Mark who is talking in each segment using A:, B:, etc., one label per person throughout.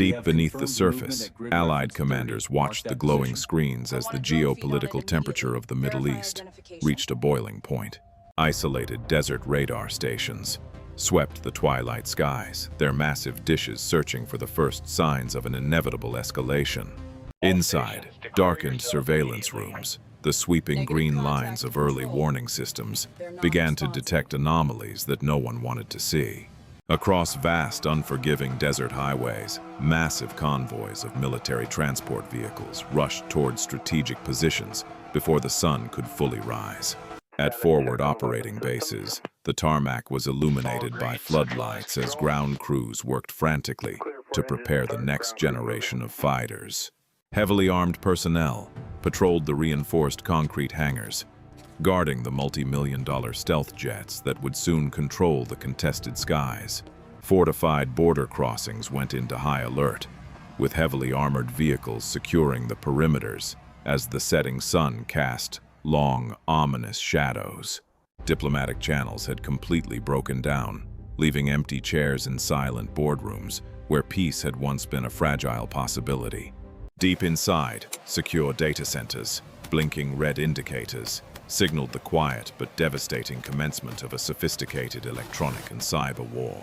A: Deep beneath the surface, Allied commanders watched the glowing screens as the geopolitical temperature of the Middle East reached a boiling point. Isolated desert radar stations swept the twilight skies, their massive dishes searching for the first signs of an inevitable escalation. Inside, darkened surveillance rooms, the sweeping green lines of early warning systems began to detect anomalies that no one wanted to see. Across vast, unforgiving desert highways, massive convoys of military transport vehicles rushed toward strategic positions before the sun could fully rise. At forward operating bases, the tarmac was illuminated by floodlights as ground crews worked frantically to prepare the next generation of fighters. Heavily armed personnel patrolled the reinforced concrete hangars, guarding the multi-million-dollar stealth jets that would soon control the contested skies. Fortified border crossings went into high alert, with heavily armored vehicles securing the perimeters as the setting sun cast long, ominous shadows. Diplomatic channels had completely broken down, leaving empty chairs in silent boardrooms where peace had once been a fragile possibility. Deep inside, secure data centers, blinking red indicators, signaled the quiet but devastating commencement of a sophisticated electronic and cyber war.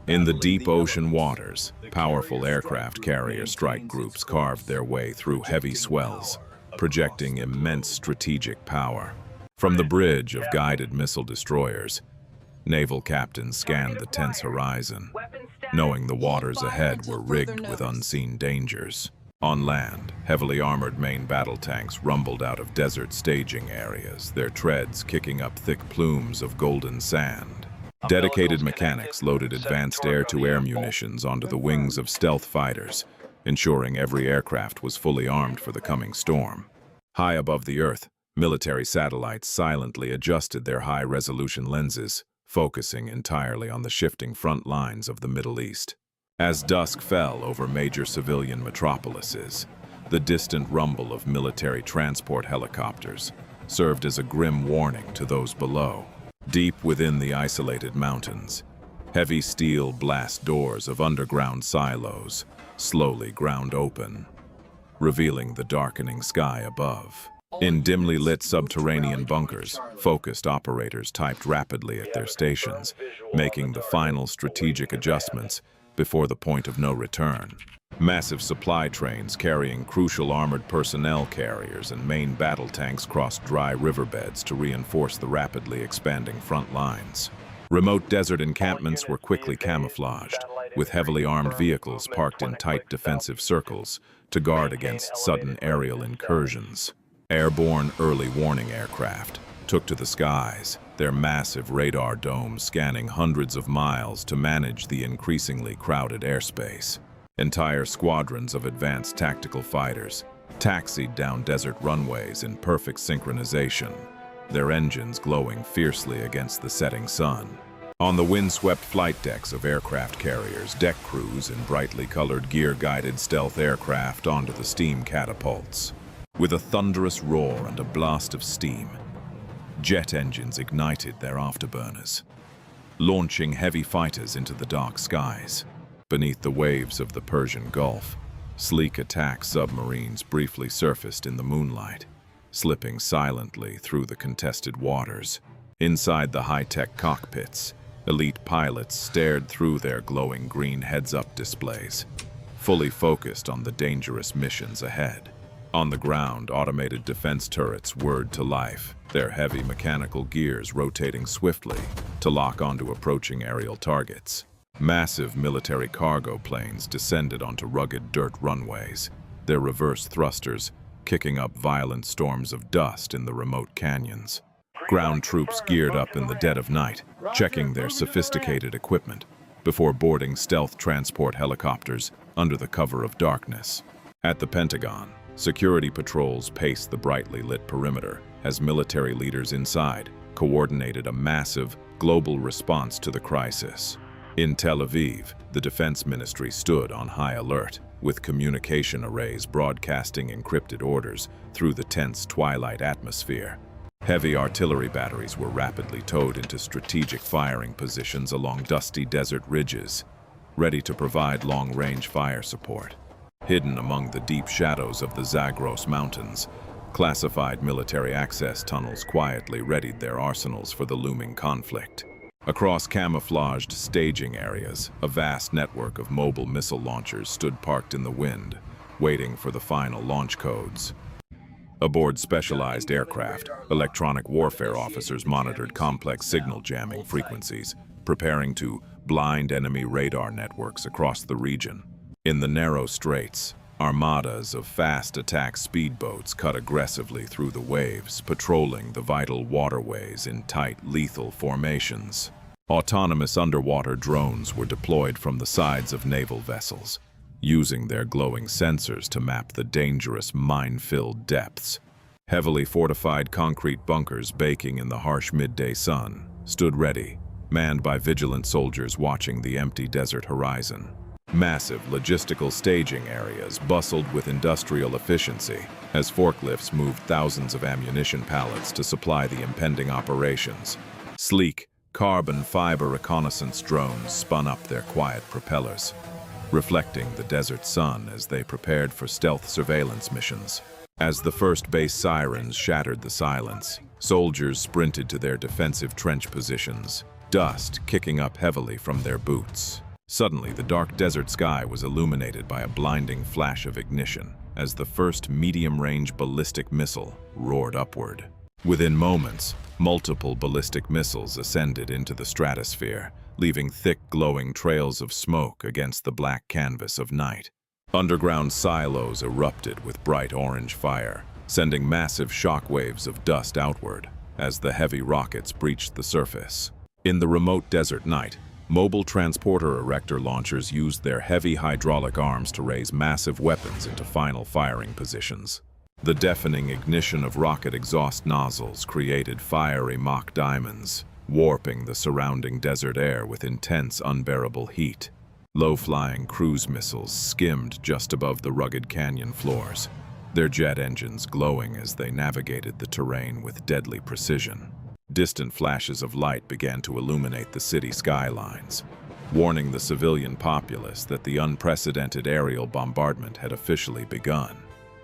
A: In the deep ocean waters, powerful aircraft carrier strike groups carved their way through heavy swells, projecting immense strategic power. From the bridge of guided missile destroyers, naval captains scanned the tense horizon, knowing the waters ahead were rigged with unseen dangers. On land, heavily armored main battle tanks rumbled out of desert staging areas, their treads kicking up thick plumes of golden sand. Dedicated mechanics loaded advanced air-to-air munitions onto the wings of stealth fighters, ensuring every aircraft was fully armed for the coming storm. High above the Earth, military satellites silently adjusted their high-resolution lenses, focusing entirely on the shifting front lines of the Middle East. As dusk fell over major civilian metropolises, the distant rumble of military transport helicopters served as a grim warning to those below. Deep within the isolated mountains, heavy steel blast doors of underground silos slowly ground open, revealing the darkening sky above. In dimly lit subterranean bunkers, focused operators typed rapidly at their stations, making the final strategic adjustments before the point of no return. Massive supply trains carrying crucial armored personnel carriers and main battle tanks crossed dry riverbeds to reinforce the rapidly expanding front lines. Remote desert encampments were quickly camouflaged, with heavily armed vehicles parked in tight defensive circles to guard against sudden aerial incursions. Airborne early warning aircraft took to the skies, their massive radar domes scanning hundreds of miles to manage the increasingly crowded airspace. Entire squadrons of advanced tactical fighters taxied down desert runways in perfect synchronization, their engines glowing fiercely against the setting sun. On the windswept flight decks of aircraft carriers, deck crews in brightly colored gear-guided stealth aircraft onto the steam catapults. With a thunderous roar and a blast of steam, jet engines ignited their afterburners, launching heavy fighters into the dark skies. Beneath the waves of the Persian Gulf, sleek attack submarines briefly surfaced in the moonlight, slipping silently through the contested waters. Inside the high-tech cockpits, elite pilots stared through their glowing green heads-up displays, fully focused on the dangerous missions ahead. On the ground, automated defense turrets whirred to life, their heavy mechanical gears rotating swiftly to lock onto approaching aerial targets. Massive military cargo planes descended onto rugged dirt runways, their reverse thrusters kicking up violent storms of dust in the remote canyons. Ground troops geared up in the dead of night, checking their sophisticated equipment before boarding stealth transport helicopters under the cover of darkness. At the Pentagon, security patrols paced the brightly lit perimeter as military leaders inside coordinated a massive, global response to the crisis. In Tel Aviv, the Defense Ministry stood on high alert, with communication arrays broadcasting encrypted orders through the tense twilight atmosphere. Heavy artillery batteries were rapidly towed into strategic firing positions along dusty desert ridges, ready to provide long-range fire support. Hidden among the deep shadows of the Zagros Mountains, classified military access tunnels quietly readied their arsenals for the looming conflict. Across camouflaged staging areas, a vast network of mobile missile launchers stood parked in the wind, waiting for the final launch codes. Aboard specialized aircraft, electronic warfare officers monitored complex signal jamming frequencies, preparing to blind enemy radar networks across the region. In the narrow straits, armadas of fast attack speedboats cut aggressively through the waves, patrolling the vital waterways in tight, lethal formations. Autonomous underwater drones were deployed from the sides of naval vessels, using their glowing sensors to map the dangerous, mine-filled depths. Heavily fortified concrete bunkers baking in the harsh midday sun stood ready, manned by vigilant soldiers watching the empty desert horizon. Massive logistical staging areas bustled with industrial efficiency as forklifts moved thousands of ammunition pallets to supply the impending operations. Sleek, carbon fiber reconnaissance drones spun up their quiet propellers, reflecting the desert sun as they prepared for stealth surveillance missions. As the first base sirens shattered the silence, soldiers sprinted to their defensive trench positions, dust kicking up heavily from their boots. Suddenly, the dark desert sky was illuminated by a blinding flash of ignition as the first medium-range ballistic missile roared upward. Within moments, multiple ballistic missiles ascended into the stratosphere, leaving thick, glowing trails of smoke against the black canvas of night. Underground silos erupted with bright orange fire, sending massive shockwaves of dust outward as the heavy rockets breached the surface. In the remote desert night, mobile transporter erector launchers used their heavy hydraulic arms to raise massive weapons into final firing positions. The deafening ignition of rocket exhaust nozzles created fiery mock diamonds, warping the surrounding desert air with intense, unbearable heat. Low-flying cruise missiles skimmed just above the rugged canyon floors, their jet engines glowing as they navigated the terrain with deadly precision. Distant flashes of light began to illuminate the city skylines, warning the civilian populace that the unprecedented aerial bombardment had officially begun.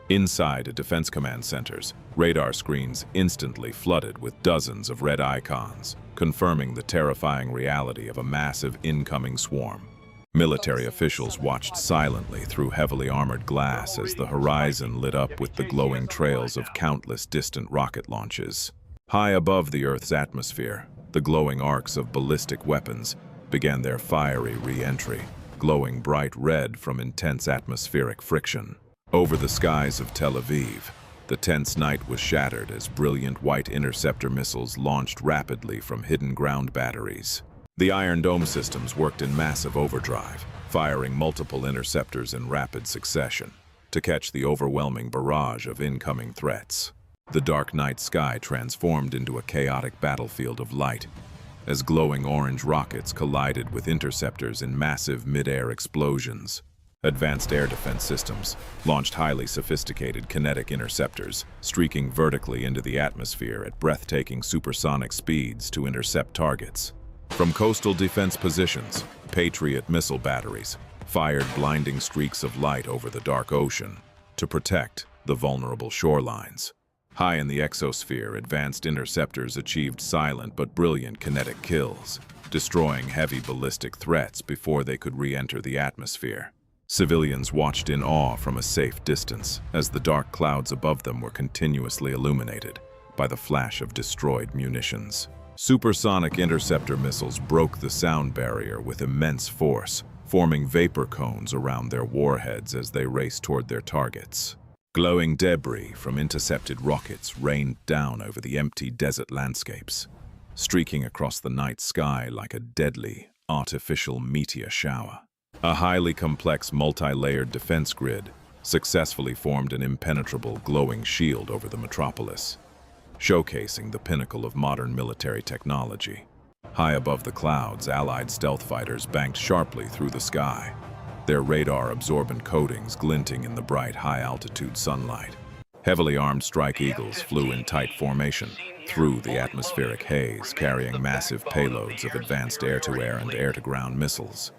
A: Inside defense command centers, radar screens instantly flooded with dozens of red icons, confirming the terrifying reality of a massive incoming swarm. Military officials watched silently through heavily armored glass as the horizon lit up with the glowing trails of countless distant rocket launches. High above the Earth's atmosphere, the glowing arcs of ballistic weapons began their fiery re-entry, glowing bright red from intense atmospheric friction. Over the skies of Tel Aviv, the tense night was shattered as brilliant white interceptor missiles launched rapidly from hidden ground batteries. The Iron Dome systems worked in massive overdrive, firing multiple interceptors in rapid succession to catch the overwhelming barrage of incoming threats. The dark night sky transformed into a chaotic battlefield of light as glowing orange rockets collided with interceptors in massive mid-air explosions. Advanced air defense systems launched highly sophisticated kinetic interceptors, streaking vertically into the atmosphere at breathtaking supersonic speeds to intercept targets. From coastal defense positions, Patriot missile batteries fired blinding streaks of light over the dark ocean to protect the vulnerable shorelines. High in the exosphere, advanced interceptors achieved silent but brilliant kinetic kills, destroying heavy ballistic threats before they could re-enter the atmosphere. Civilians watched in awe from a safe distance as the dark clouds above them were continuously illuminated by the flash of destroyed munitions. Supersonic interceptor missiles broke the sound barrier with immense force, forming vapor cones around their warheads as they raced toward their targets. Glowing debris from intercepted rockets rained down over the empty desert landscapes, streaking across the night sky like a deadly, artificial meteor shower. A highly complex, multi-layered defense grid successfully formed an impenetrable, glowing shield over the metropolis, showcasing the pinnacle of modern military technology. High above the clouds, Allied stealth fighters banked sharply through the sky, their radar-absorbent coatings glinting in the bright, high-altitude sunlight. Heavily armed strike eagles flew in tight formation through the atmospheric haze, carrying massive payloads of advanced air-to-air and air-to-ground missiles.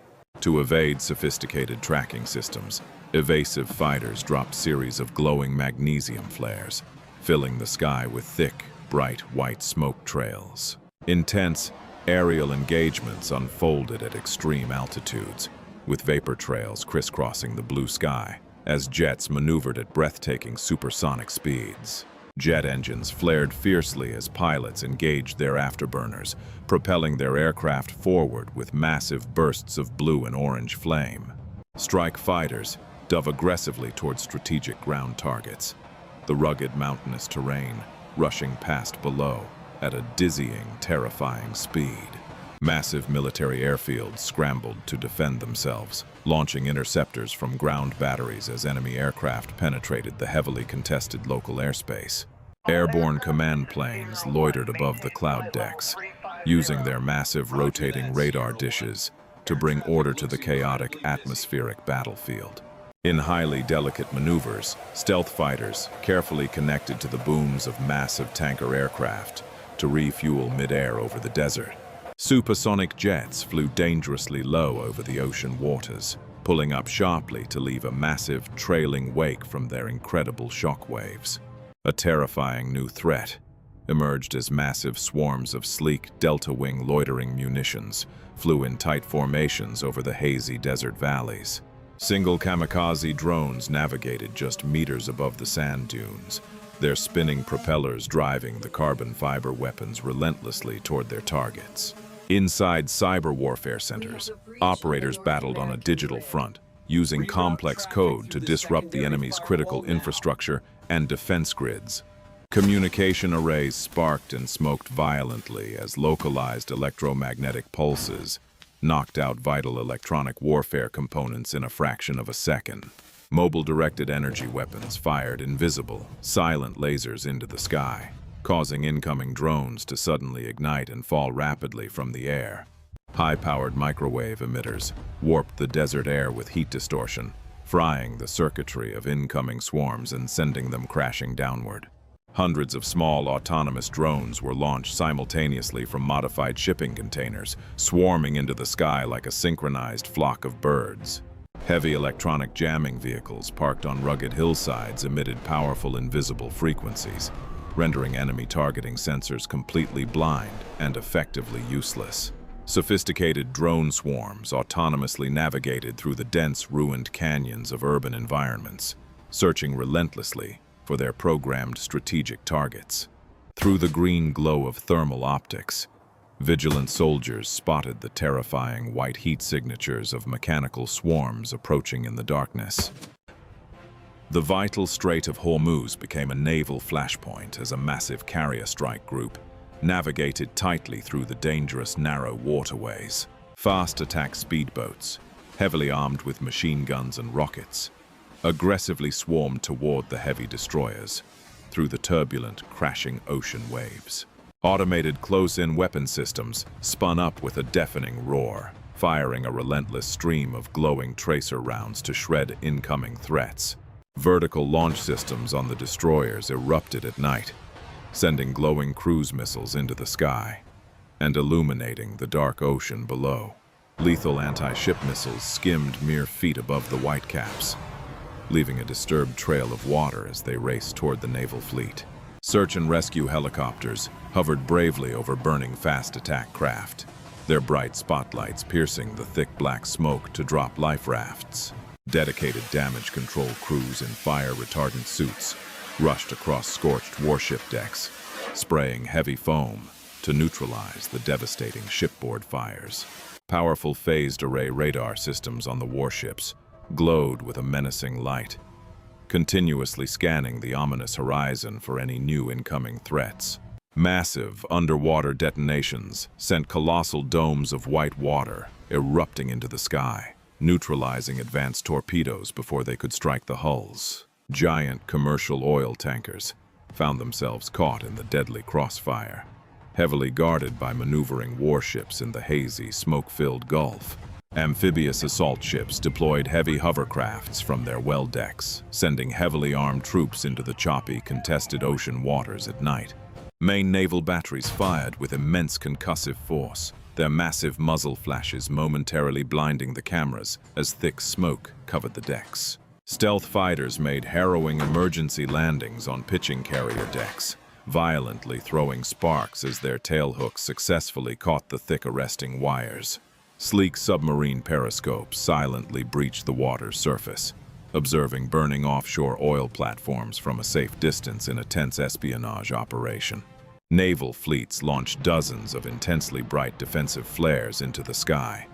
A: To evade sophisticated tracking systems, evasive fighters dropped series of glowing magnesium flares, filling the sky with thick, bright white smoke trails. Intense aerial engagements unfolded at extreme altitudes, with vapor trails crisscrossing the blue sky as jets maneuvered at breathtaking supersonic speeds. Jet engines flared fiercely as pilots engaged their afterburners, propelling their aircraft forward with massive bursts of blue and orange flame. Strike fighters dove aggressively toward strategic ground targets, the rugged mountainous terrain rushing past below at a dizzying, terrifying speed. Massive military airfields scrambled to defend themselves, launching interceptors from ground batteries as enemy aircraft penetrated the heavily contested local airspace. Airborne command planes loitered above the cloud decks, using their massive rotating radar dishes to bring order to the chaotic atmospheric battlefield. In highly delicate maneuvers, stealth fighters carefully connected to the booms of massive tanker aircraft to refuel mid-air over the desert. Supersonic jets flew dangerously low over the ocean waters, pulling up sharply to leave a massive, trailing wake from their incredible shockwaves. A terrifying new threat emerged as massive swarms of sleek delta-wing loitering munitions flew in tight formations over the hazy desert valleys. Single kamikaze drones navigated just meters above the sand dunes, their spinning propellers driving the carbon fiber weapons relentlessly toward their targets. Inside cyber warfare centers, operators battled on a digital front, using complex code to disrupt the enemy's critical infrastructure and defense grids. Communication arrays sparked and smoked violently as localized electromagnetic pulses knocked out vital electronic warfare components in a fraction of a second. Mobile directed energy weapons fired invisible, silent lasers into the sky, causing incoming drones to suddenly ignite and fall rapidly from the air. High-powered microwave emitters warped the desert air with heat distortion, frying the circuitry of incoming swarms and sending them crashing downward. Hundreds of small autonomous drones were launched simultaneously from modified shipping containers, swarming into the sky like a synchronized flock of birds. Heavy electronic jamming vehicles parked on rugged hillsides emitted powerful invisible frequencies, rendering enemy targeting sensors completely blind and effectively useless. Sophisticated drone swarms autonomously navigated through the dense, ruined canyons of urban environments, searching relentlessly for their programmed strategic targets. Through the green glow of thermal optics, vigilant soldiers spotted the terrifying white heat signatures of mechanical swarms approaching in the darkness. The vital Strait of Hormuz became a naval flashpoint as a massive carrier strike group navigated tightly through the dangerous narrow waterways. Fast attack speedboats, heavily armed with machine guns and rockets, aggressively swarmed toward the heavy destroyers through the turbulent, crashing ocean waves. Automated close-in weapon systems spun up with a deafening roar, firing a relentless stream of glowing tracer rounds to shred incoming threats. Vertical launch systems on the destroyers erupted at night, sending glowing cruise missiles into the sky and illuminating the dark ocean below. Lethal anti-ship missiles skimmed mere feet above the whitecaps, leaving a disturbed trail of water as they raced toward the naval fleet. Search and rescue helicopters hovered bravely over burning fast attack craft, their bright spotlights piercing the thick black smoke to drop life rafts. Dedicated damage control crews in fire-retardant suits rushed across scorched warship decks, spraying heavy foam to neutralize the devastating shipboard fires. Powerful phased array radar systems on the warships glowed with a menacing light, continuously scanning the ominous horizon for any new incoming threats. Massive underwater detonations sent colossal domes of white water erupting into the sky, neutralizing advanced torpedoes before they could strike the hulls. Giant commercial oil tankers found themselves caught in the deadly crossfire, heavily guarded by maneuvering warships in the hazy, smoke-filled Gulf. Amphibious assault ships deployed heavy hovercrafts from their well decks, sending heavily armed troops into the choppy, contested ocean waters at night. Main naval batteries fired with immense concussive force, their massive muzzle flashes momentarily blinding the cameras as thick smoke covered the decks. Stealth fighters made harrowing emergency landings on pitching carrier decks, violently throwing sparks as their tailhooks successfully caught the thick arresting wires. Sleek submarine periscopes silently breached the water's surface, observing burning offshore oil platforms from a safe distance in a tense espionage operation. Naval fleets launched dozens of intensely bright defensive flares into the sky,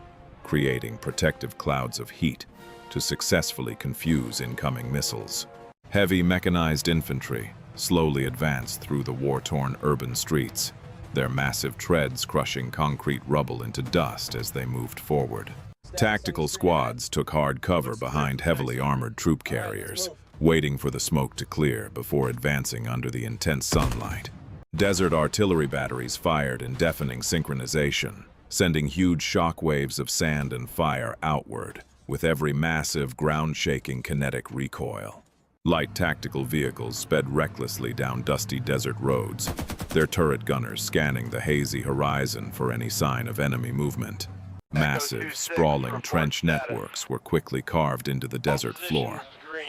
A: creating protective clouds of heat to successfully confuse incoming missiles. Heavy mechanized infantry slowly advanced through the war-torn urban streets, their massive treads crushing concrete rubble into dust as they moved forward. Tactical squads took hard cover behind heavily armored troop carriers, waiting for the smoke to clear before advancing under the intense sunlight. Desert artillery batteries fired in deafening synchronization, sending huge shock waves of sand and fire outward, with every massive, ground-shaking kinetic recoil. Light tactical vehicles sped recklessly down dusty desert roads, their turret gunners scanning the hazy horizon for any sign of enemy movement. Massive, sprawling trench networks were quickly carved into the desert floor,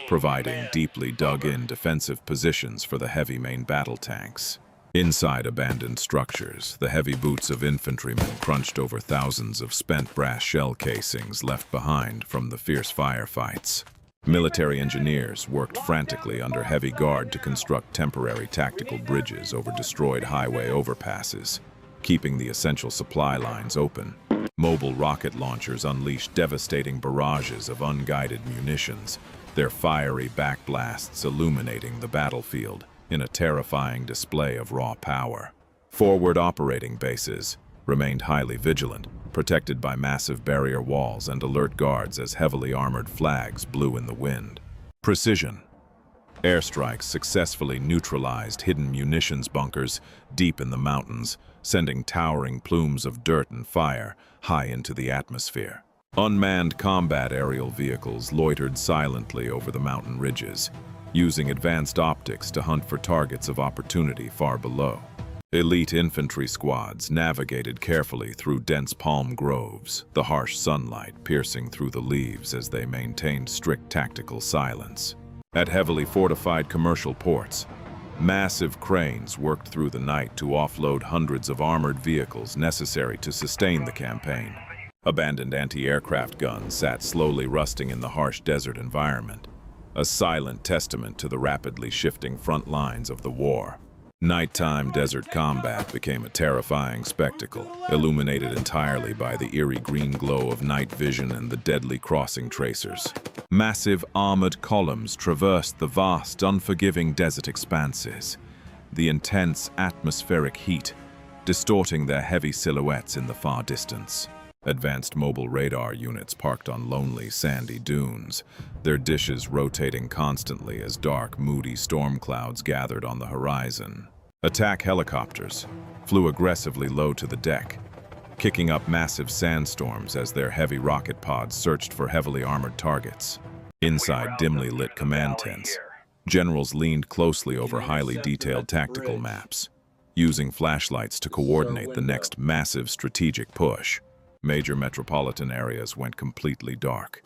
A: providing deeply dug-in defensive positions for the heavy main battle tanks. Inside abandoned structures, the heavy boots of infantrymen crunched over thousands of spent brass shell casings left behind from the fierce firefights. Military engineers worked frantically under heavy guard to construct temporary tactical bridges over destroyed highway overpasses, keeping the essential supply lines open. Mobile rocket launchers unleashed devastating barrages of unguided munitions, their fiery backblasts illuminating the battlefield in a terrifying display of raw power. Forward operating bases remained highly vigilant, protected by massive barrier walls and alert guards as heavily armored flags blew in the wind. Precision. Airstrikes successfully neutralized hidden munitions bunkers deep in the mountains, sending towering plumes of dirt and fire high into the atmosphere. Unmanned combat aerial vehicles loitered silently over the mountain ridges, using advanced optics to hunt for targets of opportunity far below. Elite infantry squads navigated carefully through dense palm groves, the harsh sunlight piercing through the leaves as they maintained strict tactical silence. At heavily fortified commercial ports, massive cranes worked through the night to offload hundreds of armored vehicles necessary to sustain the campaign. Abandoned anti-aircraft guns sat slowly rusting in the harsh desert environment, a silent testament to the rapidly shifting front lines of the war. Nighttime desert combat became a terrifying spectacle, illuminated entirely by the eerie green glow of night vision and the deadly crossing tracers. Massive armored columns traversed the vast, unforgiving desert expanses, the intense atmospheric heat distorting their heavy silhouettes in the far distance. Advanced mobile radar units parked on lonely, sandy dunes, their dishes rotating constantly as dark, moody storm clouds gathered on the horizon. Attack helicopters flew aggressively low to the deck, kicking up massive sandstorms as their heavy rocket pods searched for heavily armored targets. Inside dimly lit command tents, generals leaned closely over highly detailed tactical maps, using flashlights to coordinate the next massive strategic push. Major metropolitan areas went completely dark,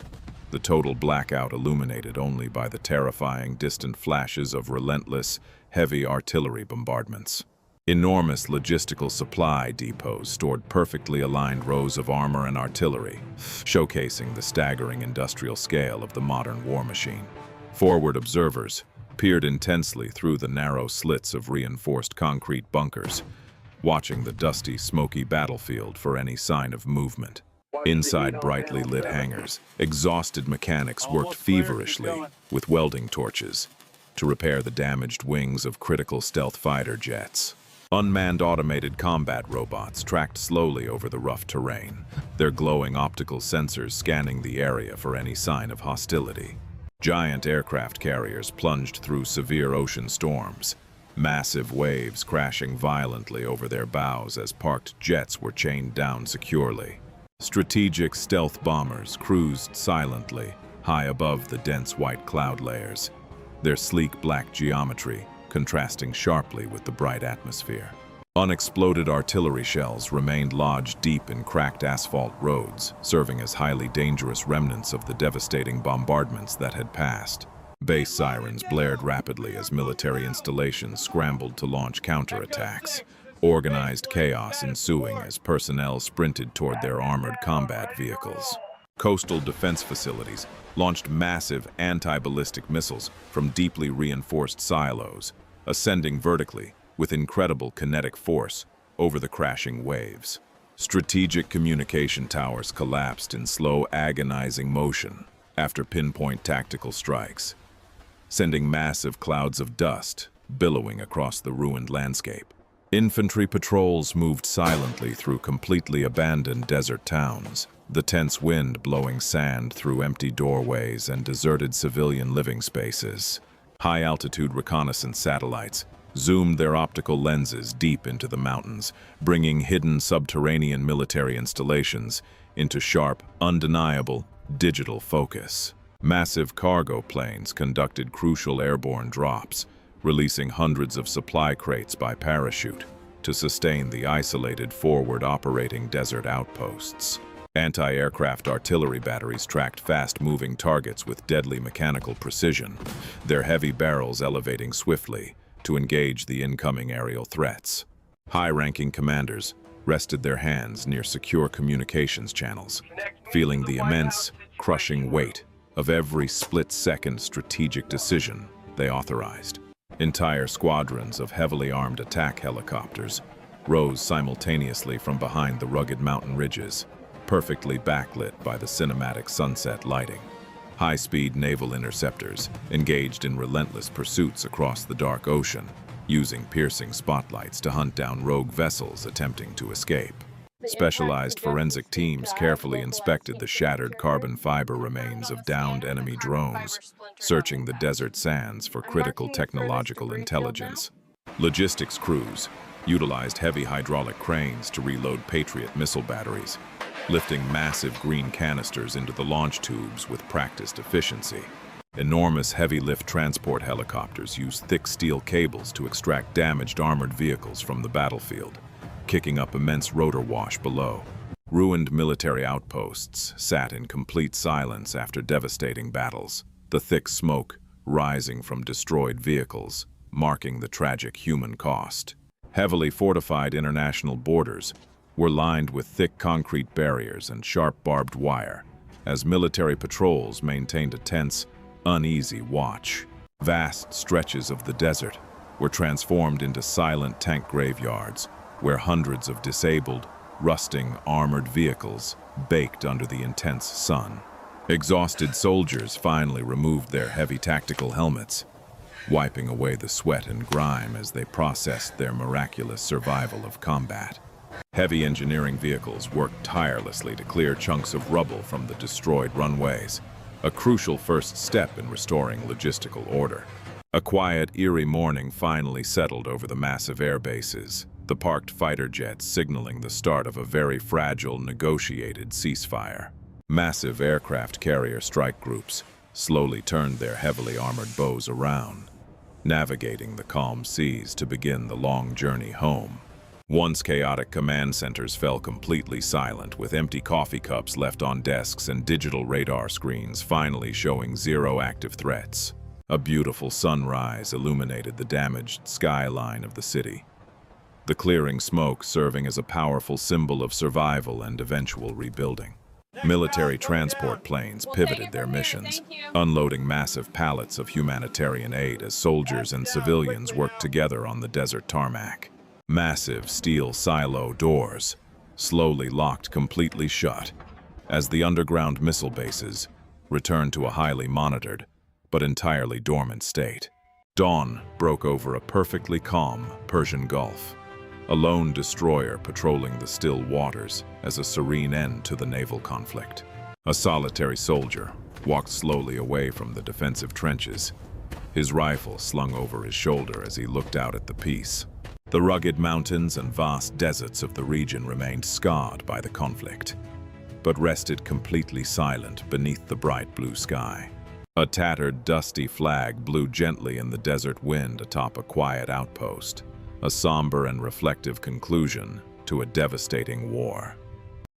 A: the total blackout illuminated only by the terrifying distant flashes of relentless, heavy artillery bombardments. Enormous logistical supply depots stored perfectly aligned rows of armor and artillery, showcasing the staggering industrial scale of the modern war machine. Forward observers peered intensely through the narrow slits of reinforced concrete bunkers, watching the dusty, smoky battlefield for any sign of movement. Inside brightly lit hangars, exhausted mechanics worked feverishly with welding torches to repair the damaged wings of critical stealth fighter jets. Unmanned automated combat robots tracked slowly over the rough terrain, their glowing optical sensors scanning the area for any sign of hostility. Giant aircraft carriers plunged through severe ocean storms, massive waves crashing violently over their bows as parked jets were chained down securely. Strategic stealth bombers cruised silently, high above the dense white cloud layers, their sleek black geometry contrasting sharply with the bright atmosphere. Unexploded artillery shells remained lodged deep in cracked asphalt roads, serving as highly dangerous remnants of the devastating bombardments that had passed. Base sirens blared rapidly as military installations scrambled to launch counterattacks, organized chaos ensuing as personnel sprinted toward their armored combat vehicles. Coastal defense facilities launched massive anti-ballistic missiles from deeply reinforced silos, ascending vertically with incredible kinetic force over the crashing waves. Strategic communication towers collapsed in slow, agonizing motion after pinpoint tactical strikes, sending massive clouds of dust billowing across the ruined landscape. Infantry patrols moved silently through completely abandoned desert towns, the tense wind blowing sand through empty doorways and deserted civilian living spaces. High-altitude reconnaissance satellites zoomed their optical lenses deep into the mountains, bringing hidden subterranean military installations into sharp, undeniable digital focus. Massive cargo planes conducted crucial airborne drops, releasing hundreds of supply crates by parachute to sustain the isolated forward operating desert outposts. Anti-aircraft artillery batteries tracked fast-moving targets with deadly mechanical precision, their heavy barrels elevating swiftly to engage the incoming aerial threats. High-ranking commanders rested their hands near secure communications channels, feeling the immense, crushing weight of every split-second strategic decision they authorized. Entire squadrons of heavily armed attack helicopters rose simultaneously from behind the rugged mountain ridges, perfectly backlit by the cinematic sunset lighting. High-speed naval interceptors engaged in relentless pursuits across the dark ocean, using piercing spotlights to hunt down rogue vessels attempting to escape. Specialized forensic teams carefully inspected the shattered carbon fiber remains of downed enemy drones, searching the desert sands for critical technological intelligence. Logistics crews utilized heavy hydraulic cranes to reload Patriot missile batteries, lifting massive green canisters into the launch tubes with practiced efficiency. Enormous heavy-lift transport helicopters used thick steel cables to extract damaged armored vehicles from the battlefield, kicking up immense rotor wash below. Ruined military outposts sat in complete silence after devastating battles, the thick smoke rising from destroyed vehicles, marking the tragic human cost. Heavily fortified international borders were lined with thick concrete barriers and sharp barbed wire, as military patrols maintained a tense, uneasy watch. Vast stretches of the desert were transformed into silent tank graveyards, where hundreds of disabled, rusting armored vehicles baked under the intense sun. Exhausted soldiers finally removed their heavy tactical helmets, wiping away the sweat and grime as they processed their miraculous survival of combat. Heavy engineering vehicles worked tirelessly to clear chunks of rubble from the destroyed runways, a crucial first step in restoring logistical order. A quiet, eerie morning finally settled over the massive air bases, the parked fighter jets signaling the start of a very fragile, negotiated ceasefire. Massive aircraft carrier strike groups slowly turned their heavily armored bows around, navigating the calm seas to begin the long journey home. Once chaotic command centers fell completely silent, with empty coffee cups left on desks and digital radar screens finally showing zero active threats. A beautiful sunrise illuminated the damaged skyline of the city, the clearing smoke serving as a powerful symbol of survival and eventual rebuilding. Military transport planes pivoted their missions, unloading massive pallets of humanitarian aid as soldiers and civilians worked together on the desert tarmac. Massive steel silo doors slowly locked completely shut as the underground missile bases returned to a highly monitored but entirely dormant state. Dawn broke over a perfectly calm Persian Gulf, a lone destroyer patrolling the still waters as a serene end to the naval conflict. A solitary soldier walked slowly away from the defensive trenches, his rifle slung over his shoulder as he looked out at the peace. The rugged mountains and vast deserts of the region remained scarred by the conflict, but rested completely silent beneath the bright blue sky. A tattered, dusty flag blew gently in the desert wind atop a quiet outpost, a somber and reflective conclusion to a devastating war.